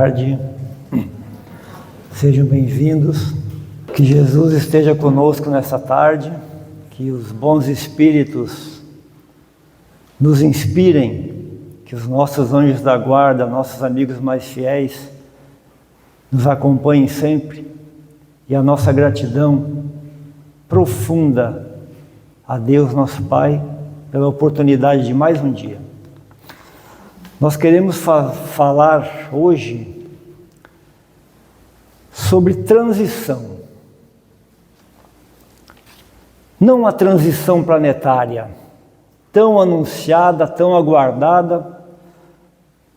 tarde, sejam bem-vindos, que Jesus esteja conosco nessa tarde, que os bons espíritos nos inspirem, que os nossos anjos da guarda, nossos amigos mais fiéis, nos acompanhem sempre, e a nossa gratidão profunda a Deus nosso Pai, pela oportunidade de mais um dia. Nós queremos falar hoje sobre transição. Não a transição planetária, tão anunciada, tão aguardada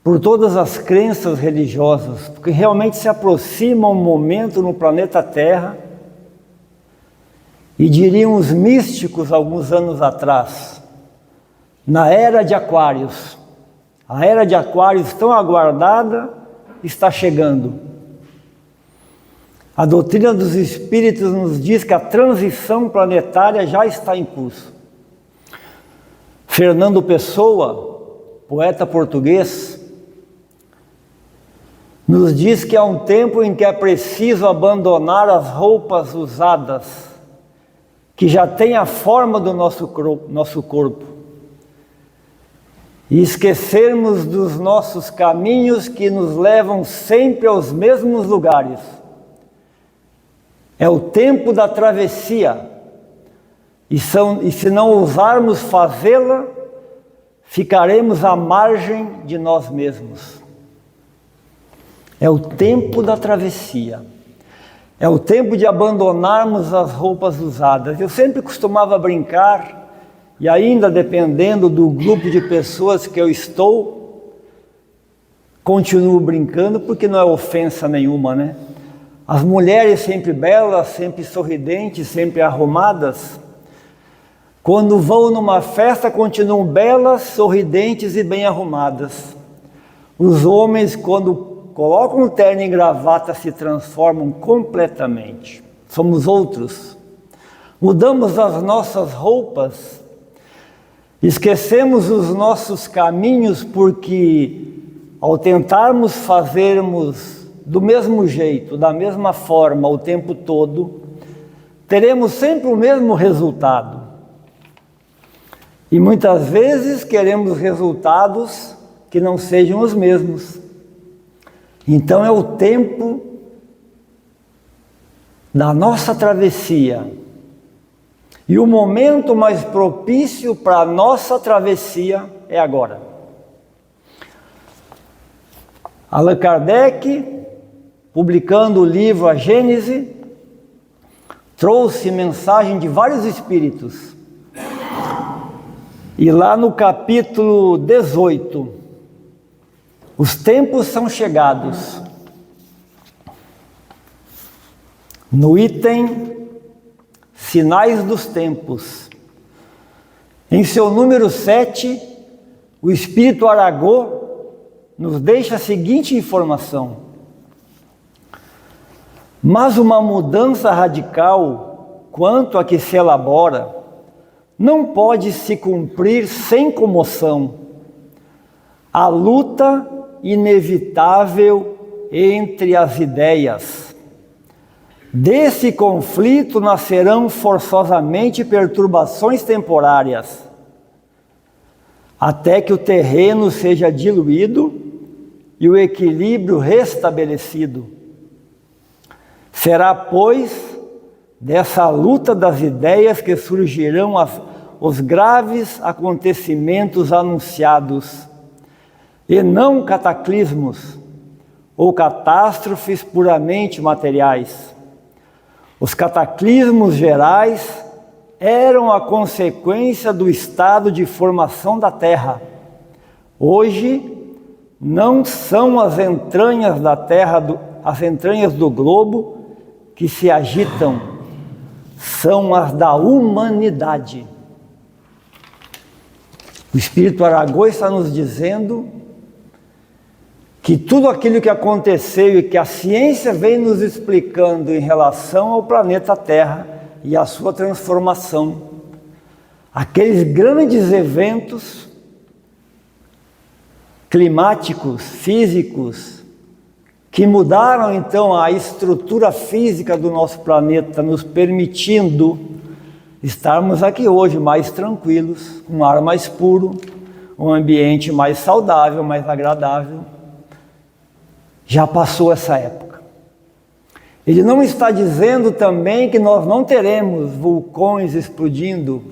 por todas as crenças religiosas, porque realmente se aproxima um momento no planeta Terra, e diriam os místicos alguns anos atrás, na Era de Aquários. A Era de Aquários, tão aguardada, está chegando. A doutrina dos Espíritos nos diz que a transição planetária já está em curso. Fernando Pessoa, poeta português, nos diz que há um tempo em que é preciso abandonar as roupas usadas, que já têm a forma do nosso corpo, e esquecermos dos nossos caminhos que nos levam sempre aos mesmos lugares. É o tempo da travessia, e se não ousarmos fazê-la, ficaremos à margem de nós mesmos. É o tempo da travessia. É o tempo de abandonarmos as roupas usadas. Eu sempre costumava brincar, e ainda dependendo do grupo de pessoas que eu estou, continuo brincando, porque não é ofensa nenhuma, né? As mulheres sempre belas, sempre sorridentes, sempre arrumadas, quando vão numa festa continuam belas, sorridentes e bem arrumadas. Os homens, quando colocam um terno e gravata, se transformam completamente. Somos outros. Mudamos as nossas roupas, esquecemos os nossos caminhos, porque ao tentarmos fazermos do mesmo jeito, da mesma forma, o tempo todo, teremos sempre o mesmo resultado. E muitas vezes queremos resultados que não sejam os mesmos. Então é o tempo da nossa travessia. E o momento mais propício para a nossa travessia é agora. Allan Kardec, publicando o livro A Gênese, trouxe mensagem de vários espíritos. E lá no capítulo 18, os tempos são chegados. No item Sinais dos Tempos, em seu número 7, o Espírito Aragô nos deixa a seguinte informação: mas uma mudança radical, quanto a que se elabora, não pode se cumprir sem comoção. A luta inevitável entre as ideias. Desse conflito nascerão forçosamente perturbações temporárias, até que o terreno seja diluído e o equilíbrio restabelecido. Será, pois, dessa luta das ideias que surgirão os graves acontecimentos anunciados, e não cataclismos ou catástrofes puramente materiais. Os cataclismos gerais eram a consequência do estado de formação da Terra. Hoje, não são as entranhas da Terra, as entranhas do globo que se agitam, são as da humanidade. O Espírito Aragô está nos dizendo que tudo aquilo que aconteceu e que a ciência vem nos explicando em relação ao planeta Terra e a sua transformação, aqueles grandes eventos climáticos, físicos, que mudaram então a estrutura física do nosso planeta, nos permitindo estarmos aqui hoje mais tranquilos, um ar mais puro, um ambiente mais saudável, mais agradável. Já passou essa época. Ele não está dizendo também que nós não teremos vulcões explodindo,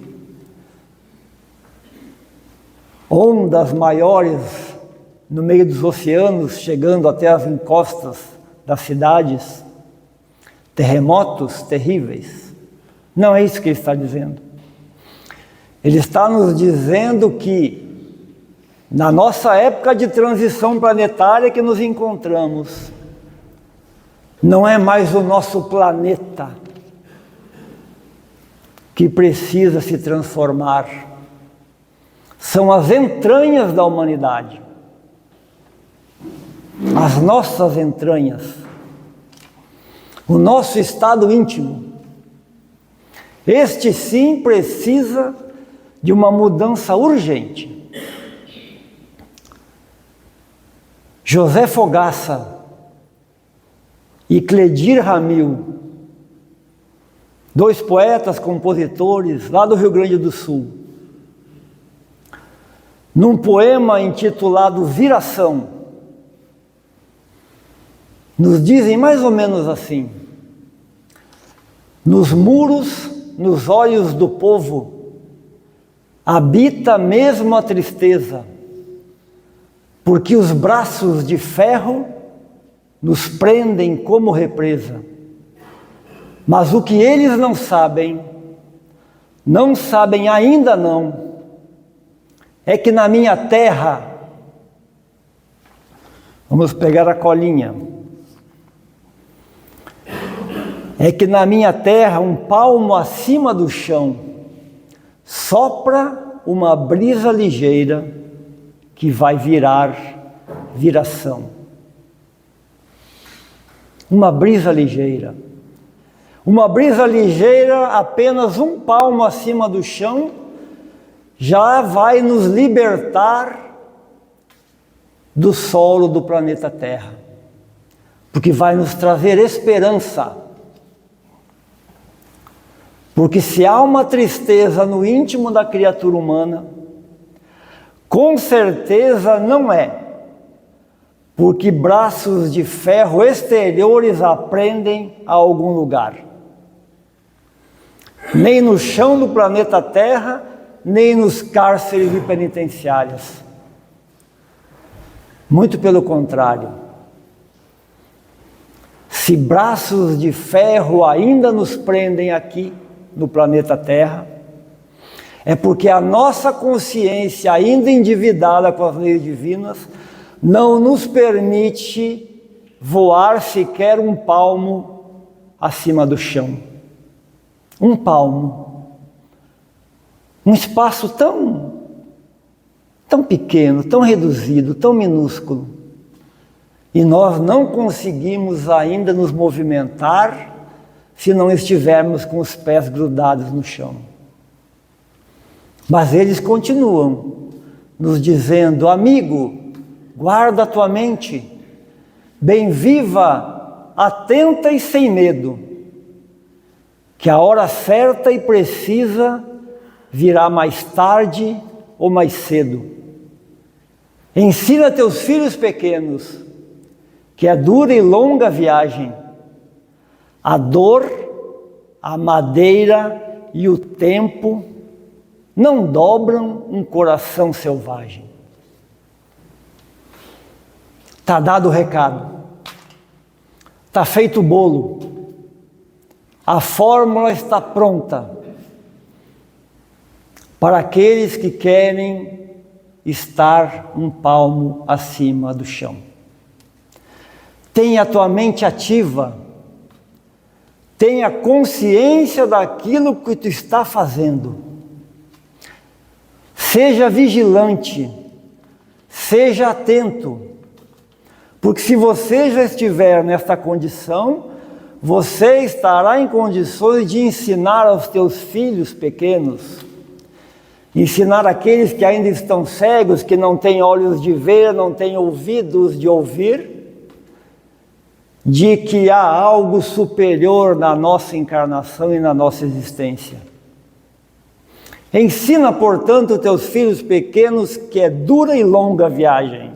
ondas maiores no meio dos oceanos, chegando até as encostas das cidades, terremotos terríveis. Não é isso que ele está dizendo. Ele está nos dizendo que, na nossa época de transição planetária que nos encontramos, não é mais o nosso planeta que precisa se transformar. São as entranhas da humanidade. As nossas entranhas. O nosso estado íntimo. Este sim precisa de uma mudança urgente. José Fogaça e Cledir Ramil, dois poetas, compositores lá do Rio Grande do Sul, num poema intitulado Viração, nos dizem mais ou menos assim: nos muros, nos olhos do povo, habita mesmo a tristeza, porque os braços de ferro nos prendem como represa. Mas o que eles não sabem ainda não, é que na minha terra, vamos pegar a colinha, é que na minha terra, um palmo acima do chão, sopra uma brisa ligeira que vai virar viração. Uma brisa ligeira. Uma brisa ligeira, apenas um palmo acima do chão, já vai nos libertar do solo do planeta Terra. Porque vai nos trazer esperança. Porque se há uma tristeza no íntimo da criatura humana, com certeza não é porque braços de ferro exteriores a prendem a algum lugar. Nem no chão do planeta Terra, nem nos cárceres e penitenciárias. Muito pelo contrário. Se braços de ferro ainda nos prendem aqui no planeta Terra, é porque a nossa consciência, ainda endividada com as leis divinas, não nos permite voar sequer um palmo acima do chão. Um palmo. Um espaço tão pequeno, tão reduzido, tão minúsculo. E nós não conseguimos ainda nos movimentar se não estivermos com os pés grudados no chão. Mas eles continuam nos dizendo: amigo, guarda a tua mente, bem viva, atenta e sem medo, que a hora certa e precisa virá mais tarde ou mais cedo. Ensina teus filhos pequenos que é dura e longa a viagem, a dor, a madeira e o tempo não dobram um coração selvagem. Está dado o recado, está feito o bolo, a fórmula está pronta para aqueles que querem estar um palmo acima do chão. Tenha a tua mente ativa, tenha consciência daquilo que tu está fazendo. Seja vigilante, seja atento, porque se você já estiver nesta condição, você estará em condições de ensinar aos teus filhos pequenos, ensinar aqueles que ainda estão cegos, que não têm olhos de ver, não têm ouvidos de ouvir, de que há algo superior na nossa encarnação e na nossa existência. Ensina, portanto, teus filhos pequenos que é dura e longa a viagem,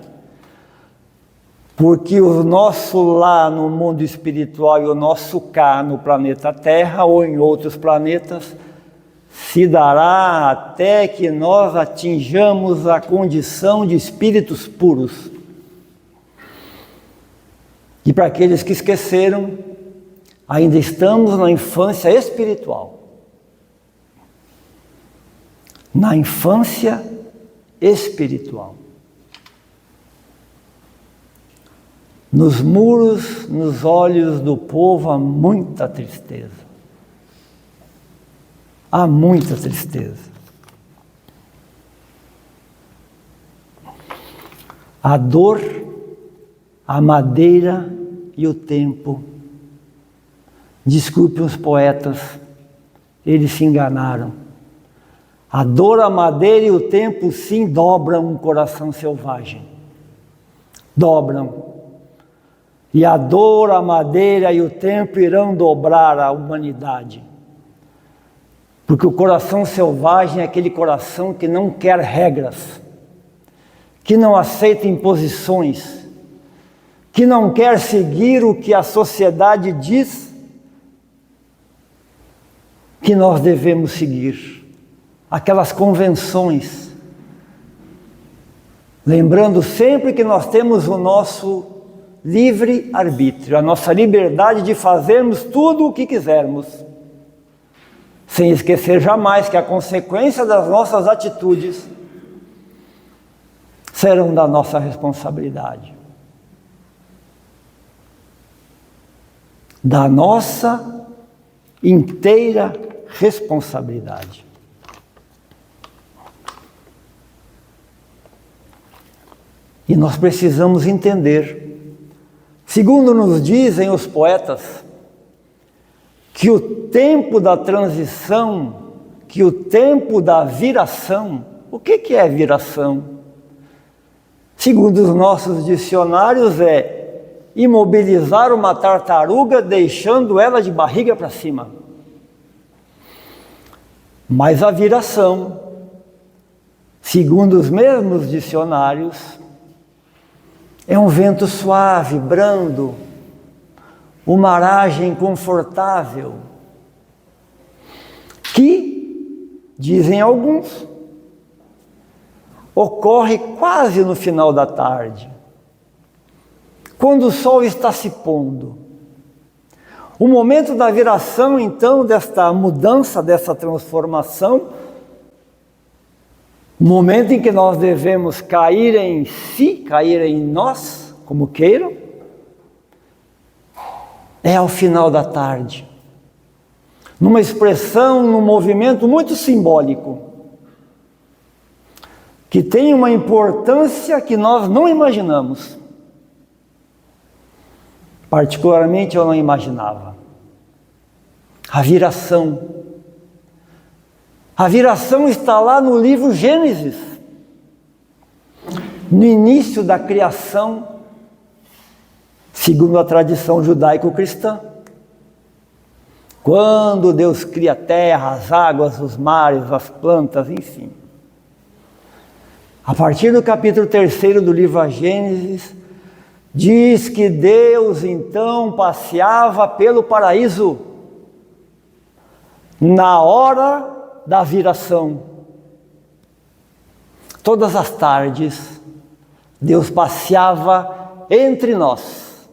porque o nosso lá no mundo espiritual e o nosso cá no planeta Terra ou em outros planetas se dará até que nós atinjamos a condição de espíritos puros. E para aqueles que esqueceram, ainda estamos na infância espiritual. Na infância espiritual. Nos muros, nos olhos do povo há muita tristeza. Há muita tristeza. A dor, a madeira e o tempo. Desculpe os poetas, eles se enganaram. A dor, a madeira e o tempo sim dobram um coração selvagem. Dobram. E a dor, a madeira e o tempo irão dobrar a humanidade. Porque o coração selvagem é aquele coração que não quer regras, que não aceita imposições, que não quer seguir o que a sociedade diz que nós devemos seguir, aquelas convenções. Lembrando sempre que nós temos o nosso livre-arbítrio, a nossa liberdade de fazermos tudo o que quisermos, sem esquecer jamais que a consequência das nossas atitudes serão da nossa responsabilidade. Da nossa inteira responsabilidade. E nós precisamos entender, segundo nos dizem os poetas, que o tempo da transição, que o tempo da viração, o que é viração? Segundo os nossos dicionários é imobilizar uma tartaruga deixando ela de barriga para cima. Mas a viração, segundo os mesmos dicionários, é um vento suave, brando, uma aragem confortável, que, dizem alguns, ocorre quase no final da tarde, quando o sol está se pondo. O momento da viração, então, desta mudança, dessa transformação, o momento em que nós devemos cair em si, cair em nós, como queiram, é ao final da tarde. Numa expressão, num movimento muito simbólico, que tem uma importância que nós não imaginamos. Particularmente eu não imaginava. A viração. A viração está lá no livro Gênesis. No início da criação, segundo a tradição judaico-cristã. Quando Deus cria a terra, as águas, os mares, as plantas, enfim. A partir do capítulo 3 do livro Gênesis, diz que Deus então passeava pelo paraíso na hora da viração. Todas as tardes, Deus passeava entre nós,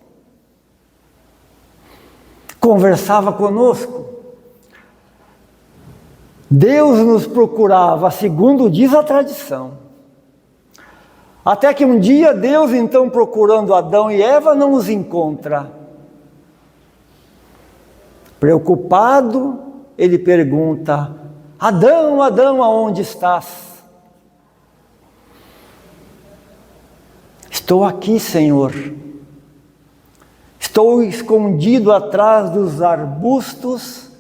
conversava conosco. Deus nos procurava, segundo diz a tradição. Até que um dia Deus, então, procurando Adão e Eva, não os encontra. Preocupado, ele pergunta: Adão, Adão, aonde estás? Estou aqui, Senhor. Estou escondido atrás dos arbustos,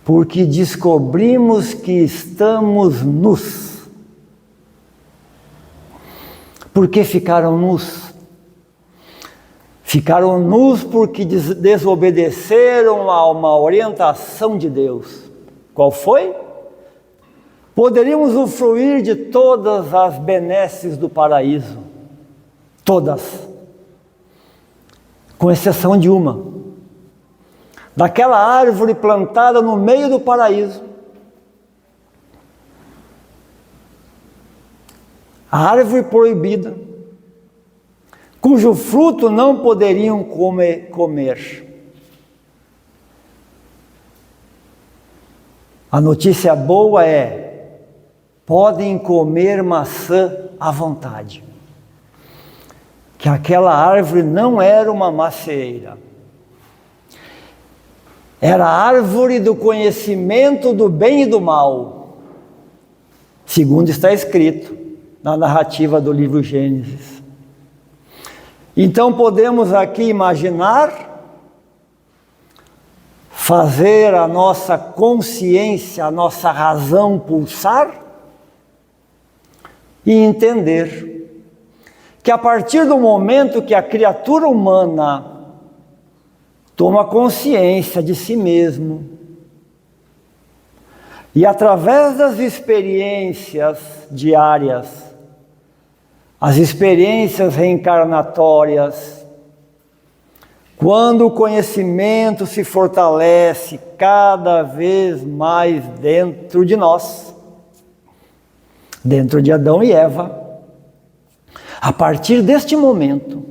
porque descobrimos que estamos nus. Por que ficaram nus? Ficaram nus porque desobedeceram a uma orientação de Deus. Qual foi? Poderíamos usufruir de todas as benesses do paraíso. Todas. Com exceção de uma. Daquela árvore plantada no meio do paraíso. A árvore proibida, cujo fruto não poderiam comer. A notícia boa é: podem comer maçã à vontade. Que aquela árvore não era uma macieira. Era a árvore do conhecimento do bem e do mal, segundo está escrito na narrativa do livro Gênesis. Então podemos aqui imaginar, fazer a nossa consciência, a nossa razão pulsar e entender que a partir do momento que a criatura humana toma consciência de si mesmo e através das experiências diárias, as experiências reencarnatórias, quando o conhecimento se fortalece cada vez mais dentro de nós, dentro de Adão e Eva, a partir deste momento,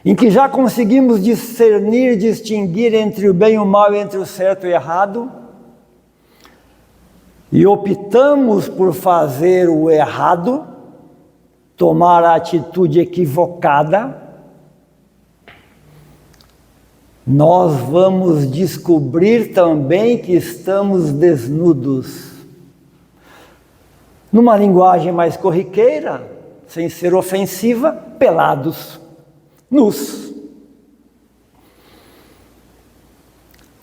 em que já conseguimos discernir, distinguir entre o bem e o mal, entre o certo e o errado, e optamos por fazer o errado, tomar a atitude equivocada, nós vamos descobrir também que estamos desnudos. Numa linguagem mais corriqueira, sem ser ofensiva, pelados, nus.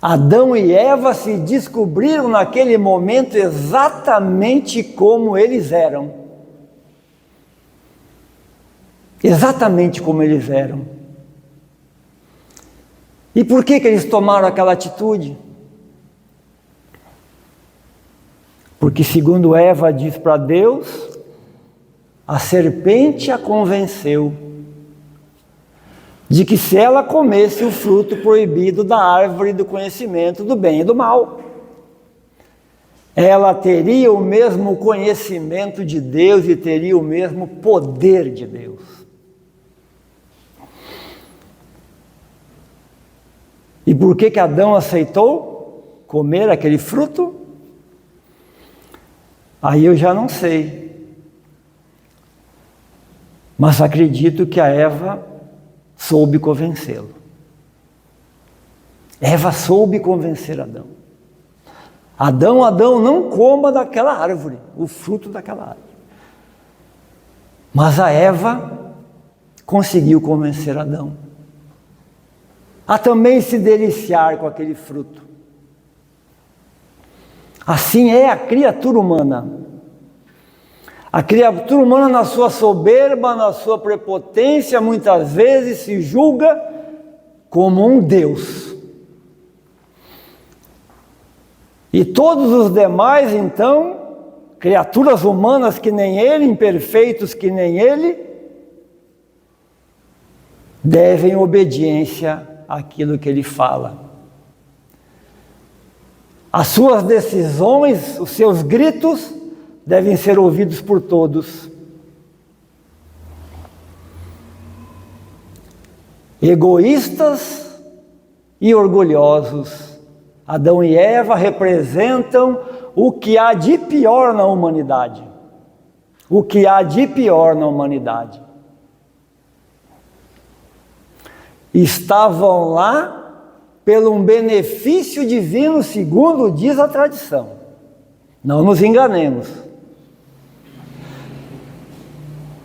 Adão e Eva se descobriram naquele momento exatamente como eles eram. Exatamente como eles eram. E por que eles tomaram aquela atitude? Porque, segundo Eva diz para Deus, a serpente a convenceu de que se ela comesse o fruto proibido da árvore do conhecimento do bem e do mal, ela teria o mesmo conhecimento de Deus e teria o mesmo poder de Deus. E por que Adão aceitou comer aquele fruto? Aí eu já não sei. Mas acredito que a Eva soube convencê-lo. Eva soube convencer Adão. Adão, não coma daquela árvore, o fruto daquela árvore. Mas a Eva conseguiu convencer Adão a também se deliciar com aquele fruto. Assim é a criatura humana. A criatura humana, na sua soberba, na sua prepotência, muitas vezes se julga como um Deus. E todos os demais, então, criaturas humanas que nem ele, imperfeitos que nem ele, devem obediência àquilo que ele fala. As suas decisões, os seus gritos, devem ser ouvidos por todos. Egoístas e orgulhosos, Adão e Eva representam o que há de pior na humanidade. O que há de pior na humanidade. Estavam lá pelo um benefício divino, segundo diz a tradição. Não nos enganemos.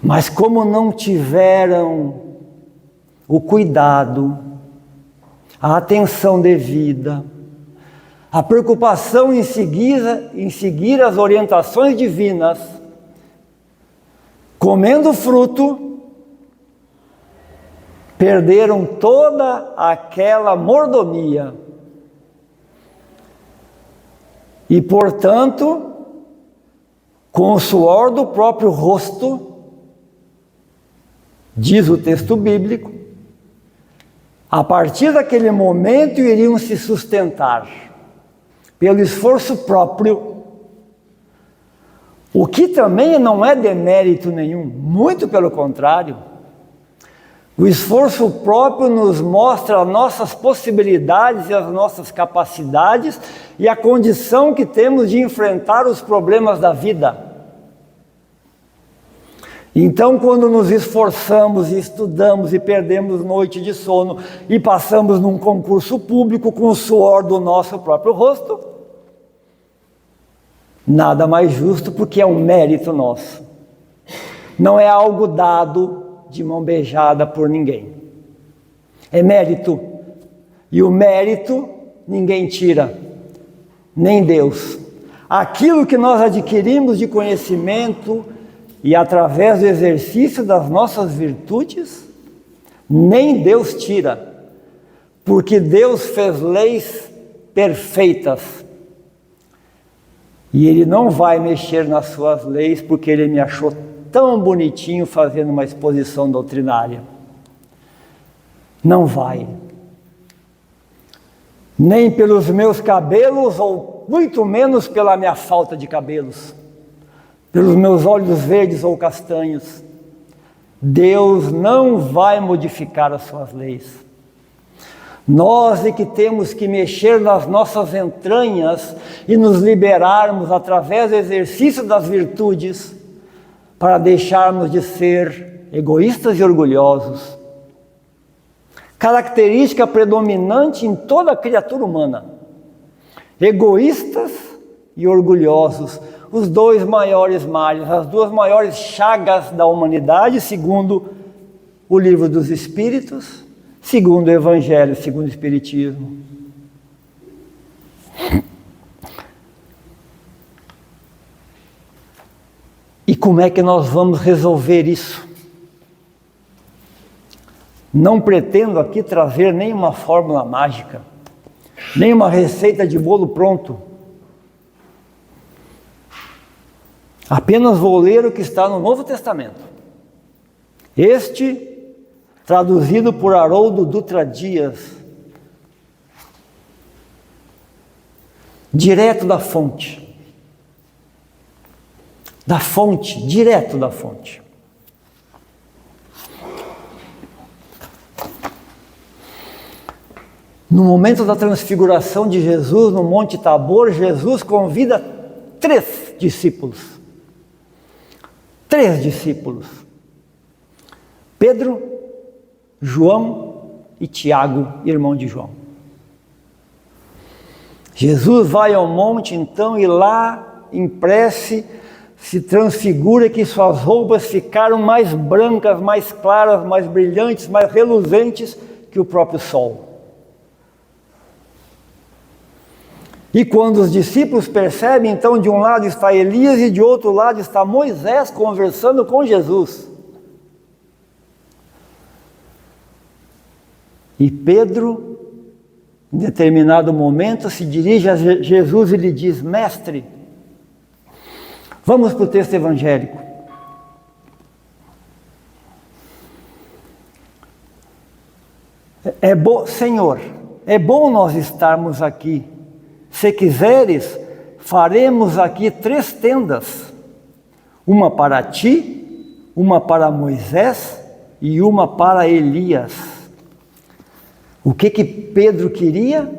Mas como não tiveram o cuidado, a atenção devida, a preocupação em seguir as orientações divinas, comendo fruto, perderam toda aquela mordomia. E, portanto, com o suor do próprio rosto, diz o texto bíblico, a partir daquele momento iriam se sustentar pelo esforço próprio, o que também não é demérito nenhum, muito pelo contrário. O esforço próprio nos mostra as nossas possibilidades e as nossas capacidades e a condição que temos de enfrentar os problemas da vida. Então, quando nos esforçamos e estudamos e perdemos noite de sono e passamos num concurso público com o suor do nosso próprio rosto, nada mais justo, porque é um mérito nosso. Não é algo dado de mão beijada por ninguém. É mérito. E o mérito ninguém tira, nem Deus. Aquilo que nós adquirimos de conhecimento e através do exercício das nossas virtudes, nem Deus tira, porque Deus fez leis perfeitas. E Ele não vai mexer nas suas leis, porque Ele me achou tão bonitinho fazendo uma exposição doutrinária. Não vai. Nem pelos meus cabelos, ou muito menos pela minha falta de cabelos. Pelos meus olhos verdes ou castanhos. Deus não vai modificar as suas leis. Nós é que temos que mexer nas nossas entranhas e nos liberarmos através do exercício das virtudes para deixarmos de ser egoístas e orgulhosos. Característica predominante em toda a criatura humana. Egoístas e orgulhosos. Os dois maiores males, as duas maiores chagas da humanidade, segundo o Livro dos Espíritos, segundo o Evangelho, segundo o Espiritismo. E como é que nós vamos resolver isso? Não pretendo aqui trazer nenhuma fórmula mágica, nenhuma receita de bolo pronto. Apenas vou ler o que está no Novo Testamento. Este, traduzido por Haroldo Dutra Dias, direto da fonte. Da fonte, direto da fonte. No momento da transfiguração de Jesus no Monte Tabor, Jesus convida 3 discípulos. 3 discípulos. Pedro, João e Tiago, irmão de João. Jesus vai ao monte então e lá, em prece, se transfigura que suas roupas ficaram mais brancas, mais claras, mais brilhantes, mais reluzentes que o próprio sol. E quando os discípulos percebem, então de um lado está Elias e de outro lado está Moisés conversando com Jesus. E Pedro, em determinado momento, se dirige a Jesus e lhe diz: Mestre, vamos para o texto evangélico. Senhor, é bom nós estarmos aqui. Se quiseres, faremos aqui 3 tendas. Uma para ti, uma para Moisés e uma para Elias. O que Pedro queria?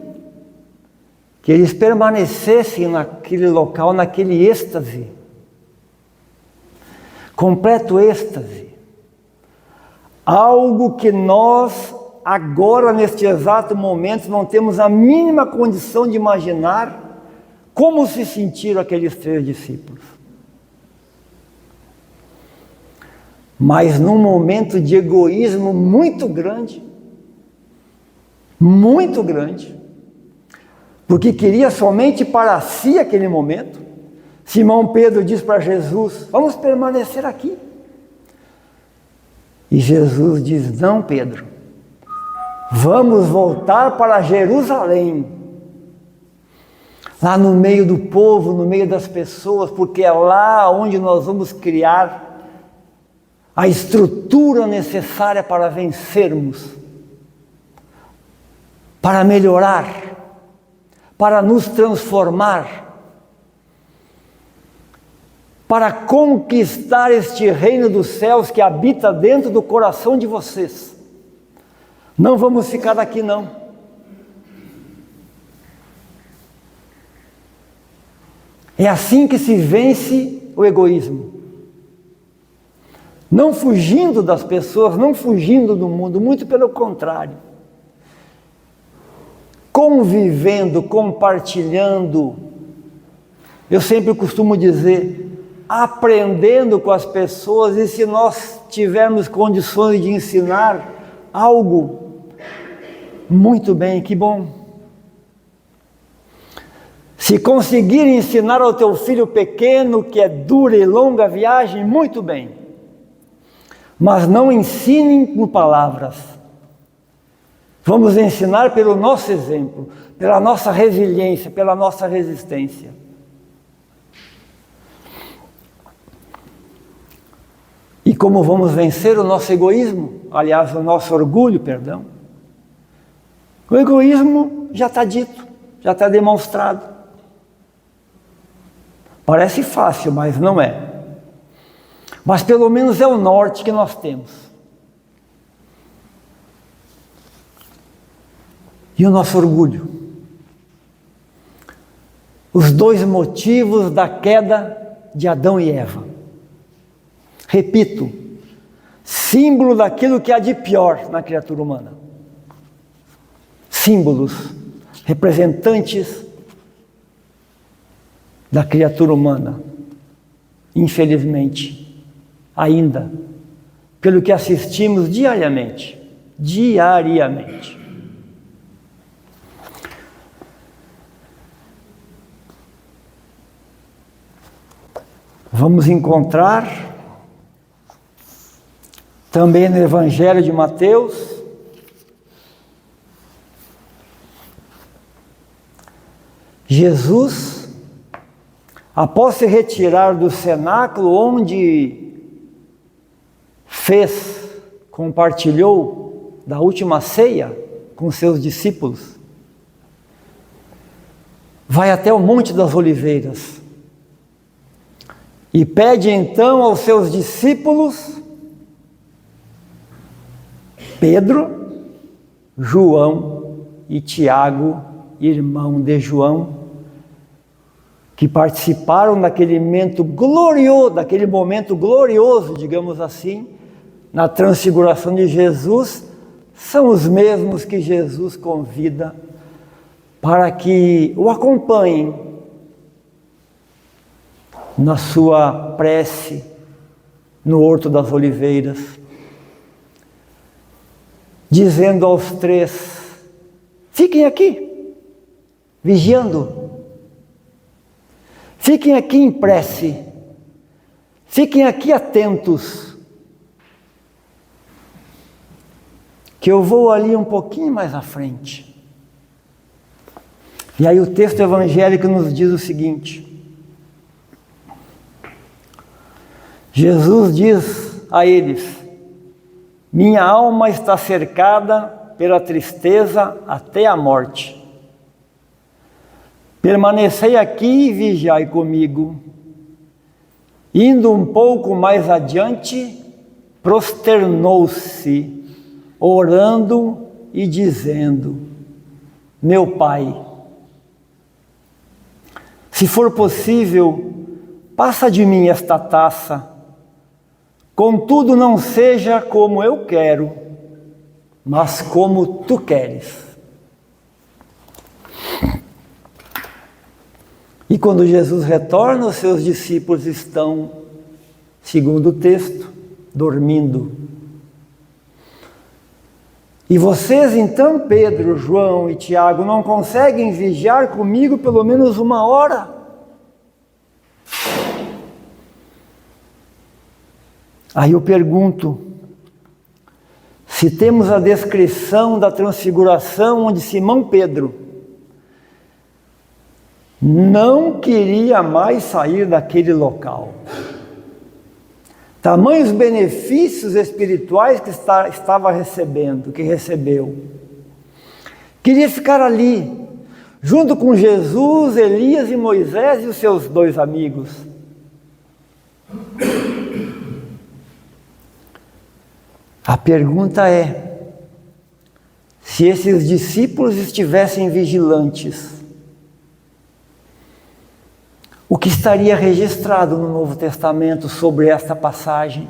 Que eles permanecessem naquele local, naquele êxtase. Completo êxtase. Algo que nós, agora, neste exato momento, não temos a mínima condição de imaginar como se sentiram aqueles 3 discípulos. Mas num momento de egoísmo muito grande, porque queria somente para si aquele momento, Simão Pedro diz para Jesus: vamos permanecer aqui. E Jesus diz: não, Pedro, Vamos voltar para Jerusalém, lá no meio do povo, no meio das pessoas, porque é lá onde nós vamos criar a estrutura necessária para vencermos, para melhorar, para nos transformar, para conquistar este reino dos céus que habita dentro do coração de vocês. Não vamos ficar aqui não. É assim que se vence o egoísmo. Não fugindo das pessoas, não fugindo do mundo, muito pelo contrário. Convivendo, compartilhando. Eu sempre costumo dizer, aprendendo com as pessoas, e se nós tivermos condições de ensinar algo, muito bem, que bom. Se conseguir ensinar ao teu filho pequeno que é dura e longa a viagem, muito bem. Mas não ensinem com palavras. Vamos ensinar pelo nosso exemplo, pela nossa resiliência, pela nossa resistência. E como vamos vencer o nosso egoísmo? Aliás, o nosso orgulho, perdão. O egoísmo já está dito, já está demonstrado. Parece fácil, mas não é. Mas pelo menos é o norte que nós temos. E o nosso orgulho? Os dois motivos da queda de Adão e Eva. Repito, símbolo daquilo que há de pior na criatura humana. Símbolos, representantes da criatura humana, infelizmente, ainda, pelo que assistimos diariamente. Vamos encontrar também no Evangelho de Mateus, Jesus, após se retirar do cenáculo onde compartilhou da última ceia com seus discípulos, vai até o Monte das Oliveiras e pede então aos seus discípulos, Pedro, João e Tiago, irmão de João, que participaram daquele momento glorioso, digamos assim, na transfiguração de Jesus, são os mesmos que Jesus convida para que o acompanhem na sua prece no Horto das Oliveiras, dizendo aos três: fiquem aqui, vigiando. Fiquem aqui em prece, fiquem aqui atentos, que eu vou ali um pouquinho mais à frente. E aí o texto evangélico nos diz o seguinte: Jesus diz a eles: minha alma está cercada pela tristeza até a morte. Permanecei aqui e vigiai comigo. Indo um pouco mais adiante, prosternou-se, orando e dizendo: meu Pai, se for possível, passa de mim esta taça, contudo não seja como eu quero, mas como tu queres. E quando Jesus retorna, os seus discípulos estão, segundo o texto, dormindo. E vocês então, Pedro, João e Tiago, não conseguem vigiar comigo pelo menos 1 hora? Aí eu pergunto, Se temos a descrição da transfiguração onde Simão Pedro não queria mais sair daquele local. Tamanhos benefícios espirituais que estava recebendo, que recebeu. Queria ficar ali, junto com Jesus, Elias e Moisés e os seus 2 amigos. A pergunta é, se esses discípulos estivessem vigilantes, o que estaria registrado no Novo Testamento sobre esta passagem?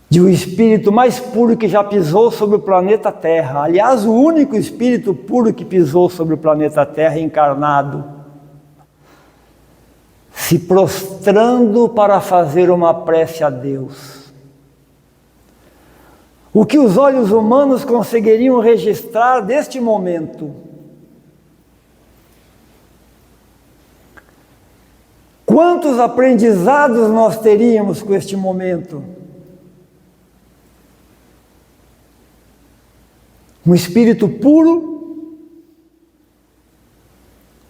De um espírito mais puro que já pisou sobre o planeta Terra. Aliás, o único espírito puro que pisou sobre o planeta Terra encarnado. Se prostrando para fazer uma prece a Deus. O que os olhos humanos conseguiriam registrar deste momento? Quantos aprendizados nós teríamos com este momento? Um espírito puro,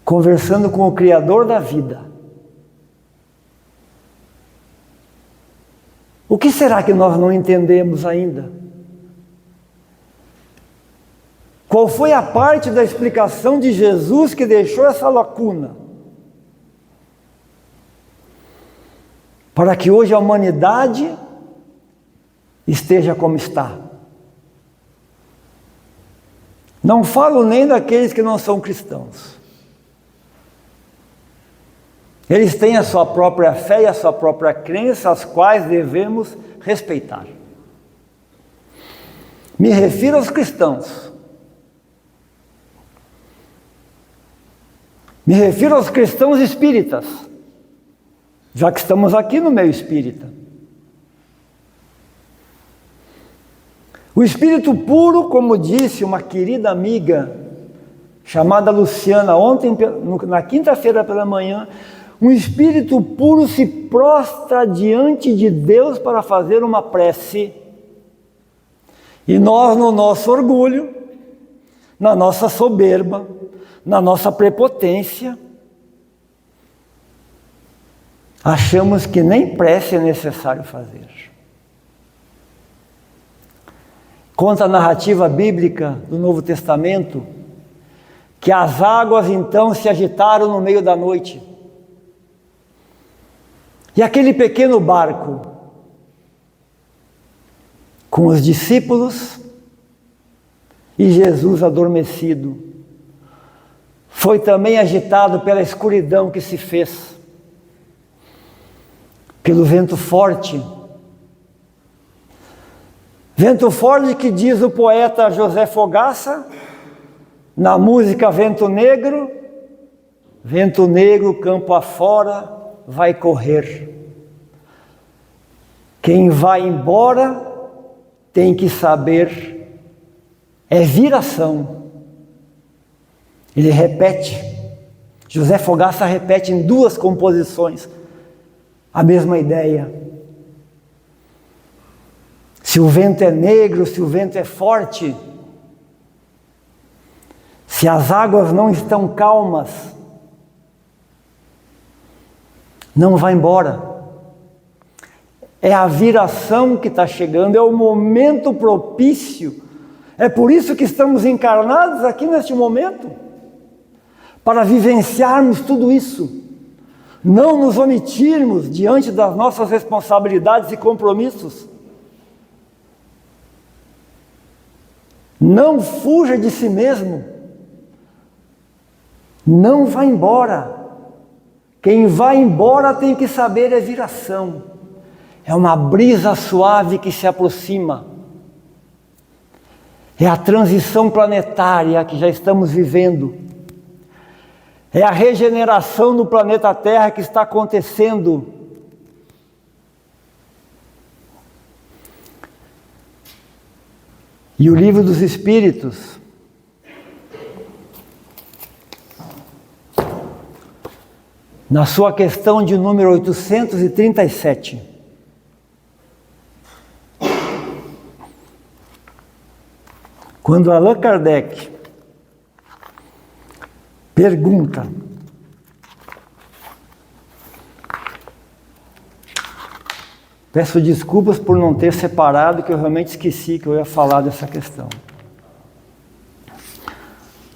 conversando com o Criador da vida. O que será que nós não entendemos ainda? Qual foi a parte da explicação de Jesus que deixou essa lacuna? Para que hoje a humanidade esteja como está. Não falo nem daqueles que não são cristãos. Eles têm a sua própria fé e a sua própria crença, as quais devemos respeitar. Me refiro aos cristãos. Me refiro aos cristãos espíritas, já que estamos aqui no meio espírita. O espírito puro, como disse uma querida amiga chamada Luciana ontem, na quinta-feira pela manhã, um espírito puro se prostra diante de Deus para fazer uma prece. E nós, no nosso orgulho, na nossa soberba, na nossa prepotência, achamos que nem prece é necessário fazer. Conta a narrativa bíblica do Novo Testamento que as águas então se agitaram no meio da noite. E aquele pequeno barco, com os discípulos e Jesus adormecido, foi também agitado pela escuridão que se fez, pelo vento forte. Vento forte que diz o poeta José Fogaça, na música Vento Negro, campo afora, vai correr. Quem vai embora tem que saber, é viração. Ele repete, José Fogaça repete em 2 composições a mesma ideia. Se o vento é negro, se o vento é forte, se as águas não estão calmas, não vai embora. É a viração que está chegando, é o momento propício. É por isso que estamos encarnados aqui neste momento, para vivenciarmos tudo isso, não nos omitirmos diante das nossas responsabilidades e compromissos. Não fuja de si mesmo. Não vá embora. Quem vai embora tem que saber é viração. É uma brisa suave que se aproxima. É a transição planetária que já estamos vivendo. É a regeneração no planeta Terra que está acontecendo. E o Livro dos Espíritos, na sua questão de número 837, Quando Allan Kardec pergunta, peço desculpas por não ter separado, que eu realmente esqueci que eu ia falar dessa questão.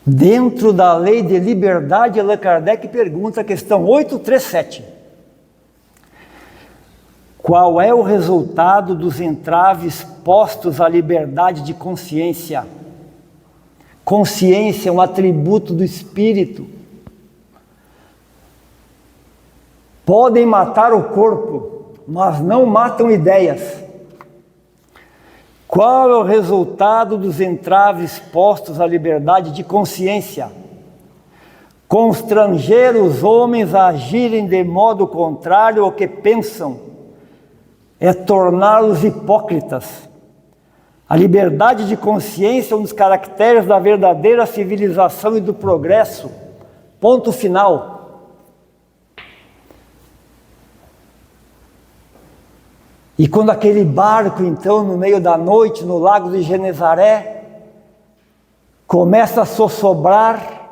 Dentro da lei de liberdade, Allan Kardec pergunta a questão 837. Qual é o resultado dos entraves postos à liberdade de consciência? Consciência é um atributo do espírito. Podem matar o corpo, mas não matam ideias. Qual é o resultado dos entraves postos à liberdade de consciência? Constranger os homens a agirem de modo contrário ao que pensam é torná-los hipócritas. A liberdade de consciência é um dos caracteres da verdadeira civilização e do progresso. Ponto final. E quando aquele barco, então, no meio da noite, no lago de Genezaré, começa a sossobrar,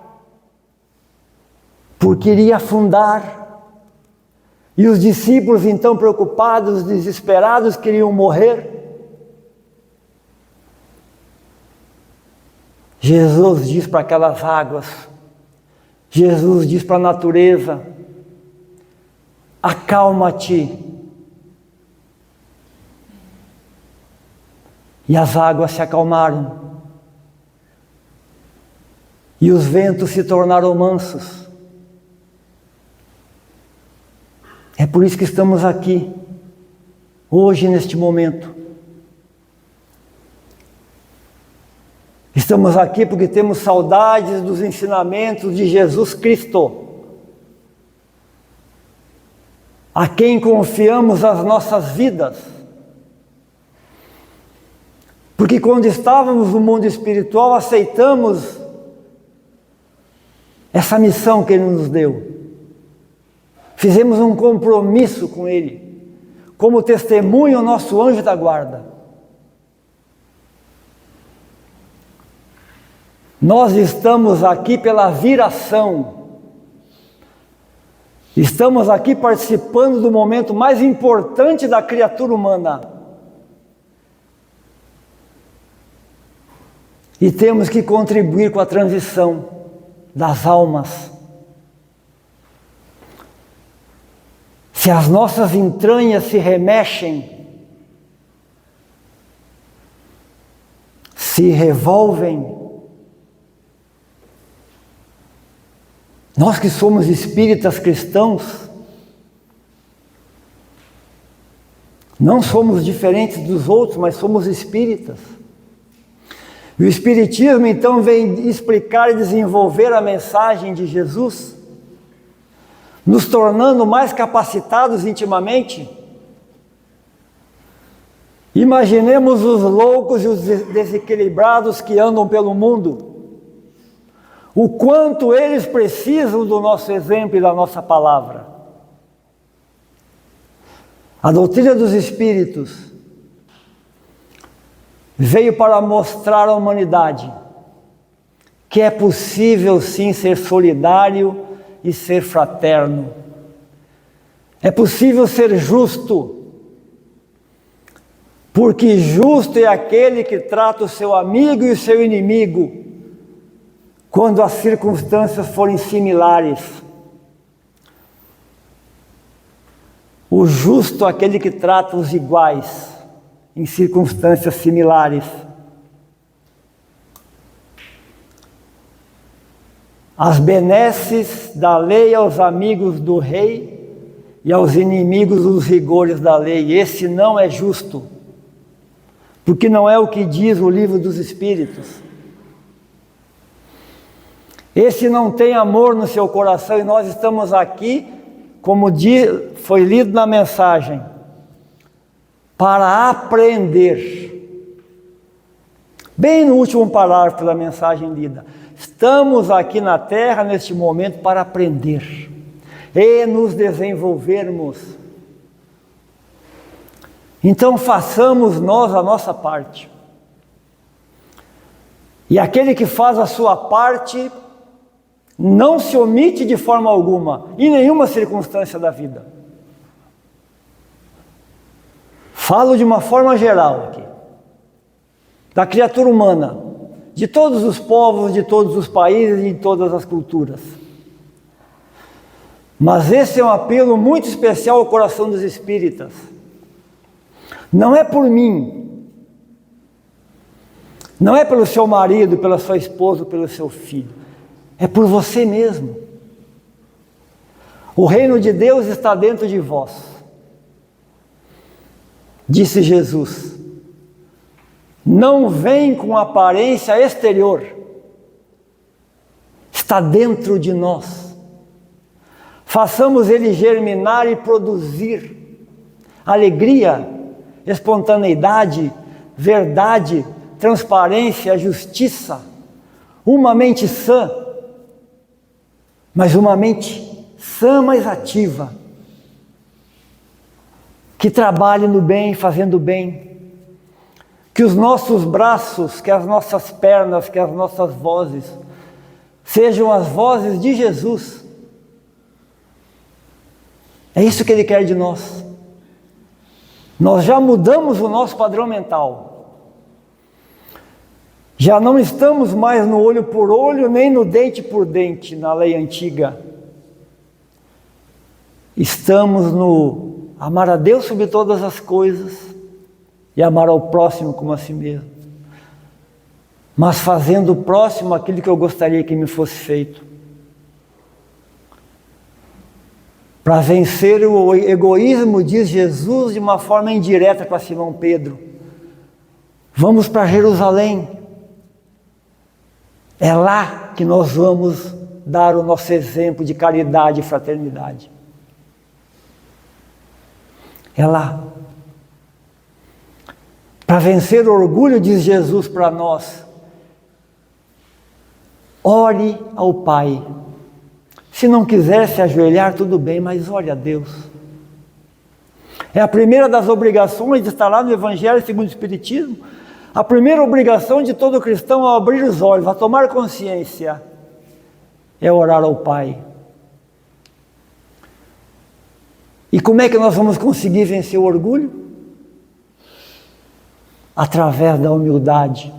porque iria afundar, e os discípulos, então, preocupados, desesperados, queriam morrer, Jesus diz para aquelas águas, Jesus diz para a natureza, acalma-te. E as águas se acalmaram. E os ventos se tornaram mansos. É por isso que estamos aqui, hoje, neste momento. Estamos aqui porque temos saudades dos ensinamentos de Jesus Cristo, a quem confiamos as nossas vidas. Porque quando estávamos no mundo espiritual, aceitamos essa missão que Ele nos deu. Fizemos um compromisso com Ele, como testemunho nosso anjo da guarda. Nós estamos aqui pela viração. Estamos aqui participando do momento mais importante da criatura humana. E temos que contribuir com a transição das almas. Se as nossas entranhas se remexem, se revolvem, nós que somos espíritas cristãos, não somos diferentes dos outros, mas somos espíritas. E o Espiritismo, então, vem explicar e desenvolver a mensagem de Jesus, nos tornando mais capacitados intimamente. Imaginemos os loucos e os desequilibrados que andam pelo mundo, o quanto eles precisam do nosso exemplo e da nossa palavra. A doutrina dos Espíritos veio para mostrar à humanidade que é possível sim ser solidário e ser fraterno. É possível ser justo, porque justo é aquele que trata o seu amigo e o seu inimigo, quando as circunstâncias forem similares. O justo é aquele que trata os iguais em circunstâncias similares. As benesses da lei aos amigos do rei e aos inimigos dos rigores da lei. Esse não é justo, porque não é o que diz o livro dos Espíritos. Esse não tem amor no seu coração, e nós estamos aqui, como foi lido na mensagem, para aprender. Bem no último parágrafo da mensagem lida. Estamos aqui na Terra, neste momento, para aprender e nos desenvolvermos. Então façamos nós a nossa parte. E aquele que faz a sua parte não se omite de forma alguma, em nenhuma circunstância da vida. Falo de uma forma geral aqui, da criatura humana, de todos os povos, de todos os países e de todas as culturas. Mas esse é um apelo muito especial ao coração dos espíritas. Não é por mim, não é pelo seu marido, pela sua esposa, pelo seu filho, é por você mesmo. O reino de Deus está dentro de vós. Disse Jesus, não vem com aparência exterior, está dentro de nós. Façamos ele germinar e produzir alegria, espontaneidade, verdade, transparência, justiça, uma mente sã, mas uma mente sã, mas ativa, que trabalhe no bem, fazendo bem, que os nossos braços, que as nossas pernas, que as nossas vozes, sejam as vozes de Jesus. É isso que Ele quer de nós. Nós já mudamos o nosso padrão mental. Já não estamos mais no olho por olho, nem no dente por dente, na lei antiga. Estamos no amar a Deus sobre todas as coisas e amar ao próximo como a si mesmo. Mas fazendo o próximo aquilo que eu gostaria que me fosse feito. Para vencer o egoísmo, diz Jesus de uma forma indireta para Simão Pedro. Vamos para Jerusalém. É lá que nós vamos dar o nosso exemplo de caridade e fraternidade. É lá. Para vencer o orgulho, diz Jesus para nós, ore ao Pai. Se não quiser se ajoelhar, tudo bem, mas ore a Deus. É a primeira das obrigações de estar lá no Evangelho segundo o Espiritismo. A primeira obrigação de todo cristão é abrir os olhos, a tomar consciência, é orar ao Pai. E como é que nós vamos conseguir vencer o orgulho? Através da humildade.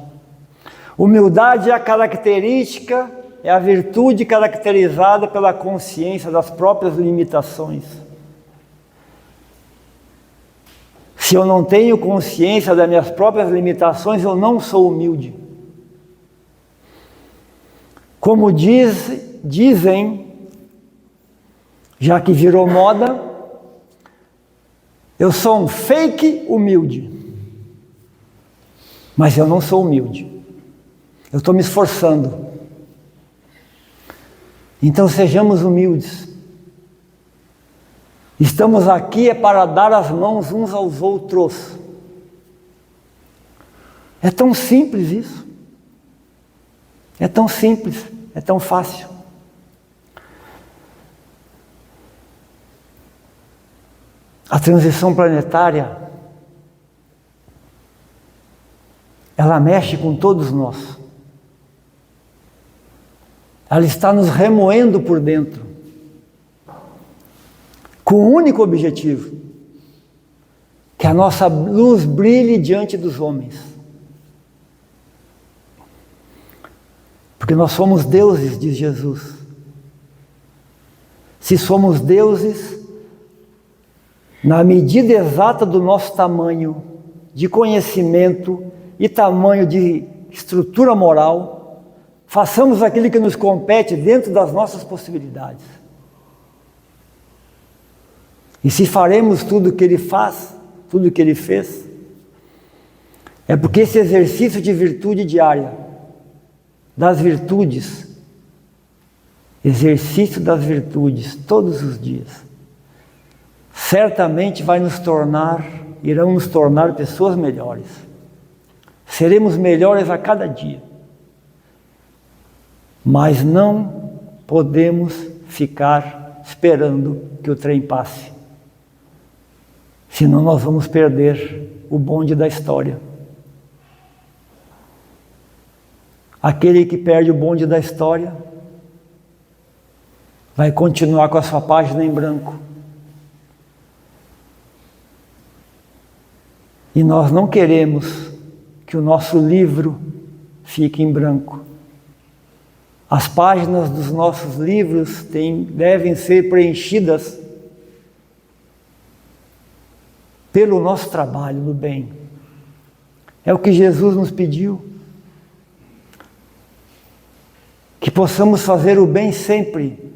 Humildade é a característica, é a virtude caracterizada pela consciência das próprias limitações. Se eu não tenho consciência das minhas próprias limitações, eu não sou humilde. Como dizem, já que virou moda, eu sou um fake humilde, mas eu não sou humilde. Eu estou me esforçando. Então sejamos humildes. Estamos aqui é para dar as mãos uns aos outros. É tão simples isso. É tão simples, é tão fácil. A transição planetária, ela mexe com todos nós. Ela está nos remoendo por dentro, com um único objetivo, que a nossa luz brilhe diante dos homens. Porque nós somos deuses, diz Jesus. Se somos deuses, na medida exata do nosso tamanho de conhecimento e tamanho de estrutura moral, façamos aquilo que nos compete dentro das nossas possibilidades. E se faremos tudo o que Ele faz, tudo o que Ele fez, é porque esse exercício de virtude diária, das virtudes, exercício das virtudes todos os dias, certamente irão nos tornar pessoas melhores. Seremos melhores a cada dia. Mas não podemos ficar esperando que o trem passe. Senão nós vamos perder o bonde da história. Aquele que perde o bonde da história vai continuar com a sua página em branco. E nós não queremos que o nosso livro fique em branco. As páginas dos nossos livros devem ser preenchidas pelo nosso trabalho no bem. É o que Jesus nos pediu. Que possamos fazer o bem sempre.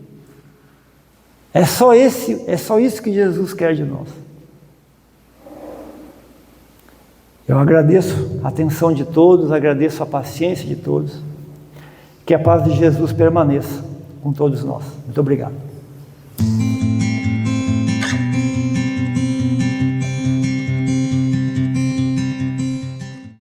É só isso que Jesus quer de nós. Eu agradeço a atenção de todos, agradeço a paciência de todos. Que a paz de Jesus permaneça com todos nós. Muito obrigado.